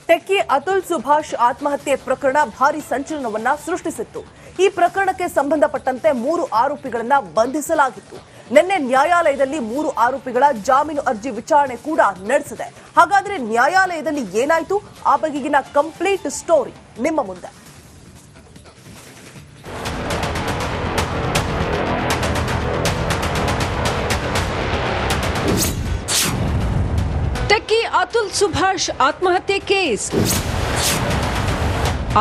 Techie Atul Subhash ಆತ್ಮಹತ್ಯೆ ಪ್ರಕರಣ ಭಾರಿ ಸಂಚಲನವನ್ನ ಸೃಷ್ಟಿಸಿತ್ತು. ಈ ಪ್ರಕರಣಕ್ಕೆ ಸಂಬಂಧಪಟ್ಟಂತೆ 3 ಆರೋಪಿಗಳನ್ನ ಬಂಧಿಸಲಾಗಿತ್ತು. ನಿನ್ನೆ ನ್ಯಾಯಾಲಯದಲ್ಲಿ 3 ಆರೋಪಿಗಳ ಜಾಮೀನು ಅರ್ಜಿ ವಿಚಾರಣೆ ಕೂಡ ನಡೆಸಿದೆ. ಹಾಗಾದ್ರೆ ನ್ಯಾಯಾಲಯದಲ್ಲಿ ಏನಾಯ್ತು? ಆ ಬಗೆಗಿನ ಕಂಪ್ಲೀಟ್ ಸ್ಟೋರಿ ನಿಮ್ಮ ಮುಂದೆ. ಟೆಕ್ಕಿ ಅತುಲ್ ಸುಭಾಷ್ ಆತ್ಮಹತ್ಯೆ ಕೇಸ್,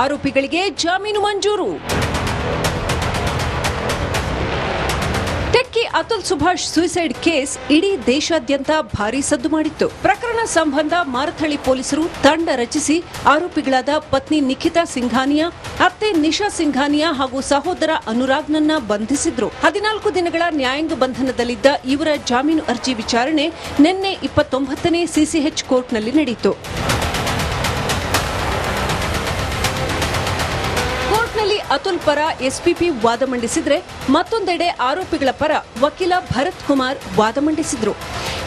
ಆರೋಪಿಗಳಿಗೆ ಜಾಮೀನು ಮಂಜೂರು. Techie Atul Subhash suicide case ಇಡೀ ದೇಶಾದ್ಯಂತ ಭಾರೀ ಸದ್ದು ಮಾಡಿತ್ತು. ಪ್ರಕರಣ ಸಂಬಂಧ ಮಾರಥಳಿ ಪೊಲೀಸರು ತಂಡ ರಚಿಸಿ ಆರೋಪಿಗಳಾದ ಪತ್ನಿ ನಿಖಿತಾ ಸಿಂಘಾನಿಯಾ, ಅತ್ತೆ ನಿಶಾ ಸಿಂಘಾನಿಯಾ ಹಾಗೂ ಸಹೋದರ ಅನುರಾಗ್ನನ್ನ ಬಂಧಿಸಿದ್ರು. 14 ದಿನಗಳ ನ್ಯಾಯಾಂಗ ಬಂಧನದಲ್ಲಿದ್ದ ಇವರ ಜಾಮೀನು ಅರ್ಜಿ ವಿಚಾರಣೆ ನಿನ್ನೆ 29ನೇ ಸಿಸಿಎಚ್ ಕೋರ್ಟ್ನಲ್ಲಿ ನಡೆಯಿತು. ಅತುಲ್ ಪರ ಎಸ್ಪಿಪಿ ವಾದ ಮಂಡಿಸಿದ್ರೆ, ಮತ್ತೊಂದೆಡೆ ಆರೋಪಿಗಳ ಪರ ವಕೀಲ ಭರತ್ ಕುಮಾರ್ ವಾದ ಮಂಡಿಸಿದ್ರು.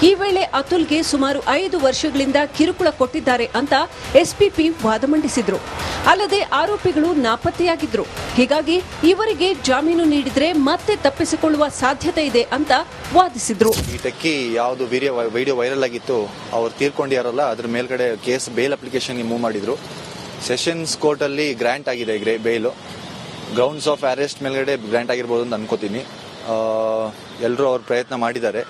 ಈ ವೇಳೆ ಅತುಲ್ಗೆ ಸುಮಾರು 5 ವರ್ಷಗಳಿಂದ ಕಿರುಕುಳ ಕೊಟ್ಟಿದ್ದಾರೆ ಅಂತ ಎಸ್ಪಿಪಿ ವಾದ ಮಂಡಿಸಿದ್ರು. ಅಲ್ಲದೆ ಆರೋಪಿಗಳು ನಾಪತ್ತೆಯಾಗಿದ್ರು. ಹೀಗಾಗಿ ಇವರಿಗೆ ಜಾಮೀನು ನೀಡಿದ್ರೆ ಮತ್ತೆ ತಪ್ಪಿಸಿಕೊಳ್ಳುವ ಸಾಧ್ಯತೆ ಇದೆ ಅಂತ ವಾದಿಸಿದ್ರು. ಈ ಟೆಕ್ಕಿ ಯಾವುದು ವಿಡಿಯೋ ವೈರಲ್ ಆಗಿತ್ತು, ಅವ್ರು ತೀರ್ಕೊಂಡಿಯಾರಲ್ಲ, ಅದ್ರ ಮೇಲ್ಗಡೆ ಕೇಸ್ ಬೇಲ್ ಅಪ್ಲಿಕೇಶನ್ ಮೂವ್ ಮಾಡಿದ್ರು. ಸೆಷನ್ಸ್ ಕೋರ್ಟ್ ಅಲ್ಲಿ ಗ್ರಾಂಟ್ ಆಗಿದೆ ಬೇಲು. ಗ್ರೌಂಡ್ಸ್ ಆಫ್ ಅರೆಸ್ಟ್ ಮೇಲ್ಗಡೆ ಗ್ರಾಂಟ್ ಆಗಿರ್ಬೋದು ಅಂತ ಅನ್ಕೋತೀನಿ. ಎಲ್ಲರೂ ಅವ್ರ ಪ್ರಯತ್ನ ಮಾಡಿದ್ದಾರೆ.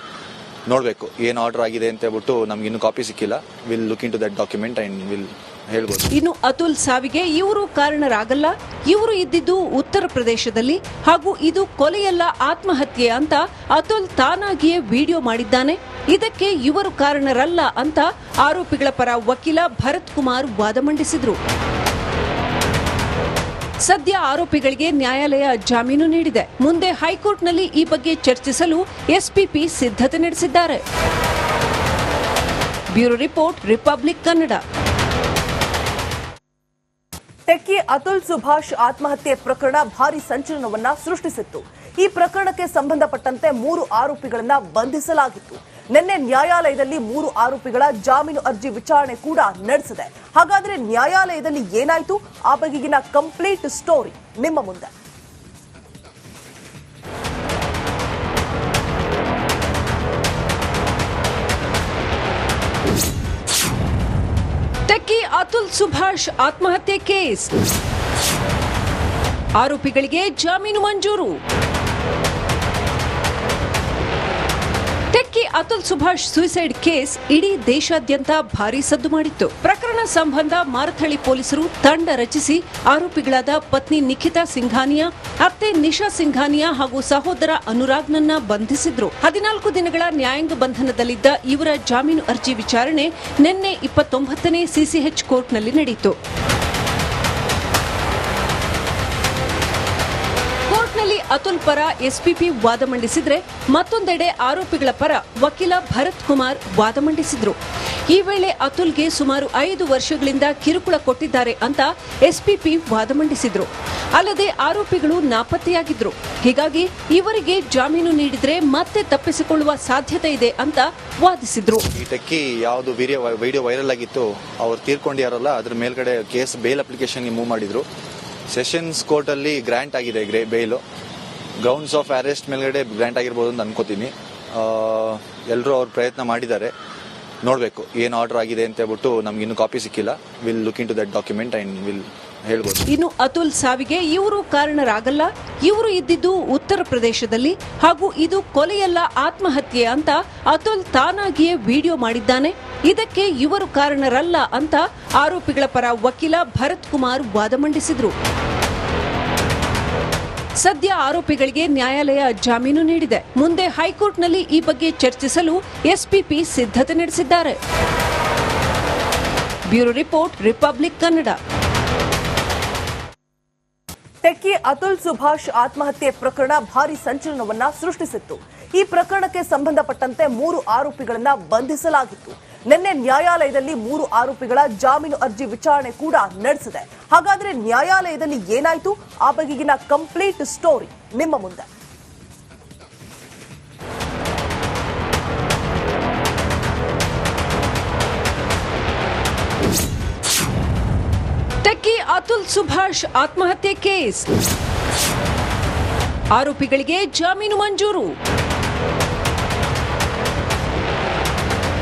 ನೋಡ್ಬೇಕು ಏನು ಆರ್ಡರ್ ಆಗಿದೆ ಅಂತ ಹೇಳ್ಬಿಟ್ಟು. ನಮ್ಗೆ ಇನ್ನೂ ಕಾಪಿ ಸಿಕ್ಕಿಲ್ಲ. Will look into that document and will ಹೇಳ್ಬೋದು. ಇನ್ನು ಅತುಲ್ ಸಾವಿಗೆ ಇವರು ಕಾರಣರಾಗಲ್ಲ, ಇವರು ಇದ್ದಿದ್ದು ಉತ್ತರ ಪ್ರದೇಶದಲ್ಲಿ ಹಾಗೂ ಇದು ಕೊಲೆಯಲ್ಲ ಆತ್ಮಹತ್ಯೆ ಅಂತ ಅತುಲ್ ತಾನಾಗಿಯೇ ವಿಡಿಯೋ ಮಾಡಿದ್ದಾನೆ. ಇದಕ್ಕೆ ಇವರು ಕಾರಣರಲ್ಲ ಅಂತ ಆರೋಪಿಗಳ ಪರ ವಕೀಲ ಭರತ್ ಕುಮಾರ್ ವಾದ ಮಂಡಿಸಿದ್ರು. ಸದ್ಯ ಆರೋಪಿಗಳಿಗೆ ನ್ಯಾಯಾಲಯ ಜಾಮೀನು ನೀಡಿದೆ. ಮುಂದೆ ಹೈಕೋರ್ಟ್ನಲ್ಲಿ ಈ ಬಗ್ಗೆ ಚರ್ಚಿಸಲು ಎಸ್ಪಿಪಿ ಸಿದ್ಧತೆ ನಡೆಸಿದ್ದಾರೆ. Bureau report, republic Kannada. Techie Atul Subhash ಆತ್ಮಹತ್ಯೆ ಪ್ರಕರಣ ಭಾರಿ ಸಂಚಲನವನ್ನ ಸೃಷ್ಟಿಸಿತ್ತು. ಈ ಪ್ರಕರಣಕ್ಕೆ ಸಂಬಂಧಪಟ್ಟಂತೆ 3 ಆರೋಪಿಗಳನ್ನ ಬಂಧಿಸಲಾಗಿತ್ತು. ನಿನ್ನೆ ನ್ಯಾಯಾಲಯದಲ್ಲಿ 3 ಆರೋಪಿಗಳ ಜಾಮೀನು ಅರ್ಜಿ ವಿಚಾರಣೆ ಕೂಡ ನಡೆಸಿದೆ. ಹಾಗಾದ್ರೆ ನ್ಯಾಯಾಲಯದಲ್ಲಿ ಏನಾಯ್ತು? ಆ ಬಗೆಗಿನ ಕಂಪ್ಲೀಟ್ ಸ್ಟೋರಿ ನಿಮ್ಮ ಮುಂದೆ. ಟೆಕ್ಕಿ ಅತುಲ್ ಸುಭಾಷ್ ಆತ್ಮಹತ್ಯೆ ಕೇಸ್, ಆರೋಪಿಗಳಿಗೆ ಜಾಮೀನು ಮಂಜೂರು. Techie Atul Subhash suicide case ಇಡೀ ದೇಶಾದ್ಯಂತ ಭಾರೀ ಸದ್ದು ಮಾಡಿತ್ತು. ಪ್ರಕರಣ ಸಂಬಂಧ ಮಾರಥಳಿ ಪೊಲೀಸರು ತಂಡ ರಚಿಸಿ ಆರೋಪಿಗಳಾದ ಪತ್ನಿ ನಿಖಿತಾ ಸಿಂಘಾನಿಯಾ, ಅತ್ತೆ ನಿಶಾ ಸಿಂಘಾನಿಯಾ ಹಾಗೂ ಸಹೋದರ ಅನುರಾಗ್ನನ್ನ ಬಂಧಿಸಿದ್ರು. 14 ದಿನಗಳ ನ್ಯಾಯಾಂಗ ಬಂಧನದಲ್ಲಿದ್ದ ಇವರ ಜಾಮೀನು ಅರ್ಜಿ ವಿಚಾರಣೆ ನಿನ್ನೆ 29ನೇ ಸಿಸಿಎಚ್ ಕೋರ್ಟ್ನಲ್ಲಿ ನಡೆಯಿತು. ಅತುಲ್ ಪರ ಎಸ್ಪಿಪಿ ವಾದ ಮಂಡಿಸಿದ್ರೆ, ಮತ್ತೊಂದೆಡೆ ಆರೋಪಿಗಳ ಪರ ವಕೀಲ ಭರತ್ ಕುಮಾರ್ ವಾದ ಮಂಡಿಸಿದ್ರು. ಈ ವೇಳೆ ಅತುಲ್ಗೆ ಸುಮಾರು 5 ವರ್ಷಗಳಿಂದ ಕಿರುಕುಳ ಕೊಟ್ಟಿದ್ದಾರೆ ಅಂತ ಎಸ್ಪಿಪಿ ವಾದ ಮಂಡಿಸಿದ್ರು. ಅಲ್ಲದೆ ಆರೋಪಿಗಳು ನಾಪತ್ತೆಯಾಗಿದ್ರು. ಹೀಗಾಗಿ ಇವರಿಗೆ ಜಾಮೀನು ನೀಡಿದ್ರೆ ಮತ್ತೆ ತಪ್ಪಿಸಿಕೊಳ್ಳುವ ಸಾಧ್ಯತೆ ಇದೆ ಅಂತ ವಾದಿಸಿದ್ರು. ಈ ಟೆಕ್ಕಿ ಯಾವುದು ವಿಡಿಯೋ ವೈರಲ್ ಆಗಿತ್ತು, ಅವ್ರು ತೀರ್ಕೊಂಡಿಯಾರಲ್ಲ, ಅದ್ರ ಮೇಲ್ಗಡೆ ಕೇಸ್ ಬೇಲ್ ಅಪ್ಲಿಕೇಶನ್ ಮೂವ್ ಮಾಡಿದ್ರು. ಸೆಷನ್ಸ್ ಕೋರ್ಟ್ ಅಲ್ಲಿ ಗ್ರಾಂಟ್ ಆಗಿದೆ ಬೇಲು. ಗ್ರೌಂಡ್ಸ್ ಆಫ್ ಅರೆಸ್ಟ್ ಮೇಲ್ಗಡೆ ಗ್ರಾಂಟ್ ಆಗಿರ್ಬೋದು ಅಂತ ಅನ್ಕೋತೀನಿ. ಎಲ್ಲರೂ ಅವ್ರ ಪ್ರಯತ್ನ ಮಾಡಿದ್ದಾರೆ. ನೋಡ್ಬೇಕು ಏನು ಆರ್ಡರ್ ಆಗಿದೆ ಅಂತ ಹೇಳ್ಬಿಟ್ಟು. ನಮ್ಗೆ ಇನ್ನೂ ಕಾಪಿ ಸಿಕ್ಕಿಲ್ಲ. Will look into that document and will ಹೇಳ್ಬೋದು. ಇನ್ನು ಅತುಲ್ ಸಾವಿಗೆ ಇವರು ಕಾರಣರಾಗಲ್ಲ, ಇವರು ಇದ್ದಿದ್ದು ಉತ್ತರ ಪ್ರದೇಶದಲ್ಲಿ ಹಾಗೂ ಇದು ಕೊಲೆಯಲ್ಲ ಆತ್ಮಹತ್ಯೆ ಅಂತ ಅತುಲ್ ತಾನಾಗಿಯೇ ವಿಡಿಯೋ ಮಾಡಿದ್ದಾನೆ. ಇದಕ್ಕೆ ಇವರು ಕಾರಣರಲ್ಲ ಅಂತ ಆರೋಪಿಗಳ ಪರ ವಕೀಲ ಭರತ್ ಕುಮಾರ್ ವಾದ ಮಂಡಿಸಿದ್ರು. ಸದ್ಯ ಆರೋಪಿಗಳಿಗೆ ನ್ಯಾಯಾಲಯ ಜಾಮೀನು ನೀಡಿದೆ. ಮುಂದೆ ಹೈಕೋರ್ಟ್ನಲ್ಲಿ ಈ ಬಗ್ಗೆ ಚರ್ಚಿಸಲು ಎಸ್ಪಿಪಿ ಸಿದ್ಧತೆ ನಡೆಸಿದ್ದಾರೆ. Bureau report, republic Kannada. Techie Atul Subhash ಆತ್ಮಹತ್ಯೆ ಪ್ರಕರಣ ಭಾರಿ ಸಂಚಲನವನ್ನ ಸೃಷ್ಟಿಸಿತ್ತು. ಈ ಪ್ರಕರಣಕ್ಕೆ ಸಂಬಂಧಪಟ್ಟಂತೆ 3 ಆರೋಪಿಗಳನ್ನ ಬಂಧಿಸಲಾಗಿತ್ತು. ನಿನ್ನೆ ನ್ಯಾಯಾಲಯದಲ್ಲಿ 3 ಆರೋಪಿಗಳ ಜಾಮೀನು ಅರ್ಜಿ ವಿಚಾರಣೆ ಕೂಡ ನಡೆಸಿದೆ. ಹಾಗಾದ್ರೆ ನ್ಯಾಯಾಲಯದಲ್ಲಿ ಏನಾಯ್ತು? ಆ ಬಗೆಗಿನ ಕಂಪ್ಲೀಟ್ ಸ್ಟೋರಿ ನಿಮ್ಮ ಮುಂದೆ. ಅತುಲ್ ಸುಭಾಷ್ ಆತ್ಮಹತ್ಯೆ ಕೇಸ್, ಆರೋಪಿಗಳಿಗೆ ಜಾಮೀನು ಮಂಜೂರು.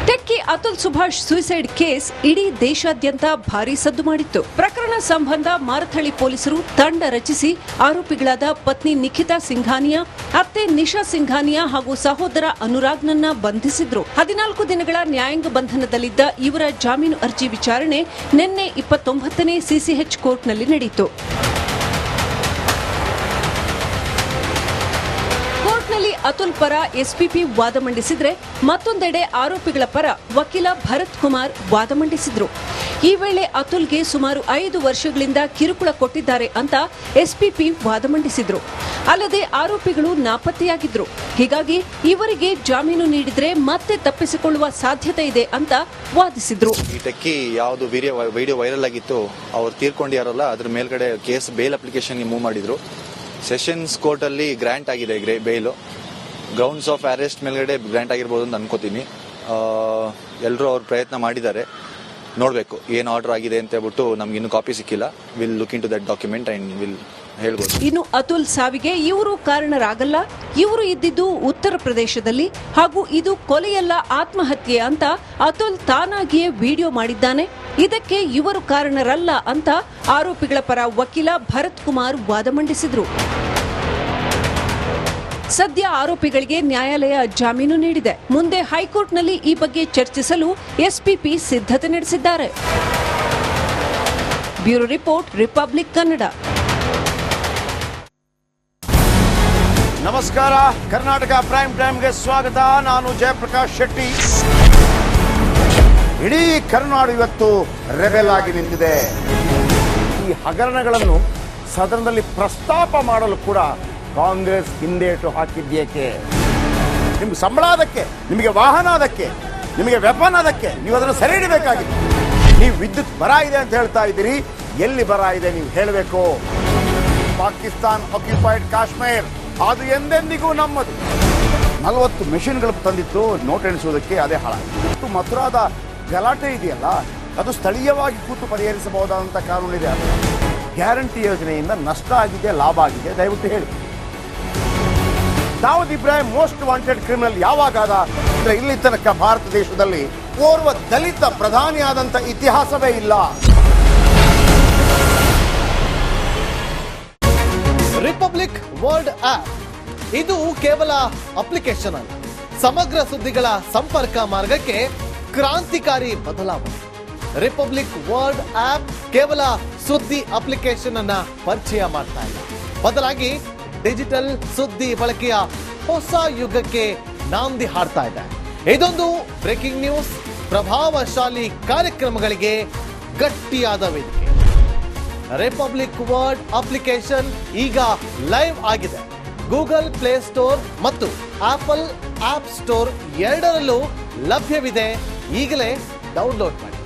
Techie Atul Subhash suicide case ಇಡೀ ದೇಶಾದ್ಯಂತ ಭಾರೀ ಸದ್ದು ಮಾಡಿತ್ತು. ಪ್ರಕರಣ ಸಂಬಂಧ ಮಾರಥಳಿ ಪೊಲೀಸರು ತಂಡ ರಚಿಸಿ ಆರೋಪಿಗಳಾದ ಪತ್ನಿ ನಿಖಿತಾ ಸಿಂಘಾನಿಯಾ, ಅತ್ತೆ ನಿಶಾ ಸಿಂಘಾನಿಯಾ ಹಾಗೂ ಸಹೋದರ ಅನುರಾಗ್ನನ್ನ ಬಂಧಿಸಿದ್ರು. 14 ದಿನಗಳ ನ್ಯಾಯಾಂಗ ಬಂಧನದಲ್ಲಿದ್ದ ಇವರ ಜಾಮೀನು ಅರ್ಜಿ ವಿಚಾರಣೆ ನಿನ್ನೆ 29ನೇ ಸಿಸಿಎಚ್ ಕೋರ್ಟ್ನಲ್ಲಿ ನಡೆಯಿತು. ಕೋರ್ಟ್ನಲ್ಲಿ ಅತುಲ್ ಪರ ಎಸ್ಪಿಪಿ ವಾದ ಮಂಡಿಸಿದ್ರೆ, ಮತ್ತೊಂದೆಡೆ ಆರೋಪಿಗಳ ಪರ ವಕೀಲ ಭರತ್ ಕುಮಾರ್ ವಾದ ಮಂಡಿಸಿದ್ರು. ಈ ವೇಳೆ ಅತುಲ್ಗೆ ಸುಮಾರು 5 ವರ್ಷಗಳಿಂದ ಕಿರುಕುಳ ಕೊಟ್ಟಿದ್ದಾರೆ ಅಂತ ಎಸ್ಪಿಪಿ ವಾದ ಮಂಡಿಸಿದ್ರು. ಅಲ್ಲದೆ ಆರೋಪಿಗಳು ನಾಪತ್ತೆಯಾಗಿದ್ರು. ಹೀಗಾಗಿ ಇವರಿಗೆ ಜಾಮೀನು ನೀಡಿದ್ರೆ ಮತ್ತೆ ತಪ್ಪಿಸಿಕೊಳ್ಳುವ ಸಾಧ್ಯತೆ ಇದೆ ಅಂತ ವಾದಿಸಿದ್ರು. ಈ ಟೆಕ್ಕಿ ಯಾವುದು ವಿಡಿಯೋ ವೈರಲ್ ಆಗಿತ್ತು, ಅವ್ರು ತೀರ್ಕೊಂಡಿಯಾರಲ್ಲ, ಅದ್ರ ಮೇಲ್ಗಡೆ ಕೇಸ್ ಬೇಲ್ ಅಪ್ಲಿಕೇಶನ್ ಮೂವ್ ಮಾಡಿದ್ರು. ಸೆಷನ್ಸ್ ಕೋರ್ಟ್ ಅಲ್ಲಿ ಗ್ರಾಂಟ್ ಆಗಿದೆ ಬೇಲು. ಗ್ರೌಂಡ್ಸ್ ಆಫ್ ಅರೆಸ್ಟ್ ಮೇಲ್ಗಡೆ ಗ್ರಾಂಟ್ ಆಗಿರ್ಬೋದು ಅಂತ ಅನ್ಕೋತೀನಿ. ಎಲ್ಲರೂ ಅವ್ರ ಪ್ರಯತ್ನ ಮಾಡಿದ್ದಾರೆ. ನೋಡ್ಬೇಕು ಏನು ಆರ್ಡರ್ ಆಗಿದೆ ಅಂತ ಹೇಳ್ಬಿಟ್ಟು ನಮ್ಗೆ ಇನ್ನು ಕಾಪಿ ಸಿಕ್ಕಿಲ್ಲ. Will look into that document and will ಹೇಳ್ಬೋದು. ಇನ್ನು ಅತುಲ್ ಸಾವಿಗೆ ಇವರು ಕಾರಣರಾಗಲ್ಲ, ಇವರು ಇದ್ದಿದ್ದು ಉತ್ತರ ಪ್ರದೇಶದಲ್ಲಿ ಹಾಗೂ ಇದು ಕೊಲೆಯಲ್ಲ ಆತ್ಮಹತ್ಯೆ ಅಂತ ಅತುಲ್ ತಾನಾಗಿಯೇ ವಿಡಿಯೋ ಮಾಡಿದ್ದಾನೆ. ಇದಕ್ಕೆ ಇವರು ಕಾರಣರಲ್ಲ ಅಂತ ಆರೋಪಿಗಳ ಪರ ವಕೀಲ ಭರತ್ ಕುಮಾರ್ ವಾದ ಮಂಡಿಸಿದ್ರು. ಸದ್ಯ ಆರೋಪಿಗಳಿಗೆ ನ್ಯಾಯಾಲಯ ಜಾಮೀನು ನೀಡಿದೆ. ಮುಂದೆ ಹೈಕೋರ್ಟ್ನಲ್ಲಿ ಈ ಬಗ್ಗೆ ಚರ್ಚಿಸಲು ಎಸ್ಪಿಪಿ ಸಿದ್ಧತೆ ನಡೆಸಿದ್ದಾರೆ. Bureau report, republic Kannada. ನಮಸ್ಕಾರ, ಕರ್ನಾಟಕ ಪ್ರೈಮ್ ಟೈಮ್ಗೆ ಸ್ವಾಗತ. ನಾನು ಜಯಪ್ರಕಾಶ್ ಶೆಟ್ಟಿ. ಇಡೀ ಕರ್ನಾಡು ಇವತ್ತು ರೆಬೆಲ್ ಆಗಿ ನಿಂತಿದೆ. ಈ ಹಗರಣಗಳನ್ನು ಸದನದಲ್ಲಿ ಪ್ರಸ್ತಾಪ ಮಾಡಲು ಕೂಡ ಕಾಂಗ್ರೆಸ್ ಹಿಂದೇಟು ಹಾಕಿದ್ದೇಕೆ? ನಿಮ್ಗೆ ಸಂಬಳ ಅದಕ್ಕೆ, ನಿಮಗೆ ವಾಹನ ಅದಕ್ಕೆ, ನಿಮಗೆ ವೆಪನ್ ಅದಕ್ಕೆ, ನೀವು ಅದನ್ನು ಸೆರೆ ಹಿಡಬೇಕಾಗಿತ್ತು. ನೀವು ವಿದ್ಯುತ್ ಬರ ಇದೆ ಅಂತ ಹೇಳ್ತಾ ಇದ್ದೀರಿ, ಎಲ್ಲಿ ಬರ ಇದೆ ನೀವು ಹೇಳಬೇಕು. ಪಾಕಿಸ್ತಾನ್ ಆಕ್ಯುಪೈಡ್ ಕಾಶ್ಮೀರ್ ಅದು ಎಂದೆಂದಿಗೂ ನಮ್ಮದು. 40 ಮೆಷಿನ್ಗಳು ತಂದಿತ್ತು ನೋಟ್ ಎಣಿಸುವುದಕ್ಕೆ, ಅದೇ ಹಾಳಾಗಿದೆ. ಮಥುರಾದ ಗಲಾಟೆ ಇದೆಯಲ್ಲ, ಅದು ಸ್ಥಳೀಯವಾಗಿ ಕೂತು ಪರಿಹರಿಸಬಹುದಾದಂಥ ಕಾನೂನಿದೆ. ಗ್ಯಾರಂಟಿ ಯೋಜನೆಯಿಂದ ನಷ್ಟ ಆಗಿದೆ, ಲಾಭ ಆಗಿದೆ, ದಯವಿಟ್ಟು ಹೇಳಿ. Dawood Ibrahim most wanted criminal ಯಾವಾಗಾದ ಅಂದ್ರೆ ಇಲ್ಲಿ ತನಕ ಭಾರತ ದೇಶದಲ್ಲಿ ಓರ್ವ ದಲಿತ ಪ್ರಧಾನಿಯಾದಂಥ ಇತಿಹಾಸವೇ ಇಲ್ಲ. ರಿಪಬ್ಲಿಕ್ ವರ್ಲ್ಡ್ ಆಪ್ ಇದು ಕೇವಲ ಅಪ್ಲಿಕೇಶನ್ ಅಲ್ಲ, ಸಮಗ್ರ ಸುದ್ದಿಗಳ ಸಂಪರ್ಕ ಮಾರ್ಗಕ್ಕೆ ಕ್ರಾಂತಿಕಾರಿ ಬದಲಾವಣೆ. ರಿಪಬ್ಲಿಕ್ ವರ್ಲ್ಡ್ ಆಪ್ ಕೇವಲ ಸುದ್ದಿ ಅಪ್ಲಿಕೇಶನ್ ಅನ್ನ ಪರಿಚಯ ಮಾಡ್ತಾ ಇಲ್ಲ, ಬದಲಾಗಿ ಡಿಜಿಟಲ್ ಸುದ್ದಿ ಬಳಕೆಯ ಹೊಸ ಯುಗಕ್ಕೆ ನಾಂದಿ ಹಾಡ್ತಾ ಇದೆ. ಇದೊಂದು ಬ್ರೇಕಿಂಗ್ ನ್ಯೂಸ್, ಪ್ರಭಾವಶಾಲಿ ಕಾರ್ಯಕ್ರಮಗಳಿಗೆ ಗಟ್ಟಿಯಾದ ವೇದಿಕೆ. ರಿಪಬ್ಲಿಕ್ ವರ್ಲ್ಡ್ ಅಪ್ಲಿಕೇಶನ್ ಈಗ ಲೈವ್ ಆಗಿದೆ. ಗೂಗಲ್ ಪ್ಲೇ ಸ್ಟೋರ್ ಮತ್ತು ಆಪಲ್ ಆಪ್ ಸ್ಟೋರ್ ಎರಡರಲ್ಲೂ ಲಭ್ಯವಿದೆ. ಈಗಲೇ ಡೌನ್ಲೋಡ್ ಮಾಡಿ.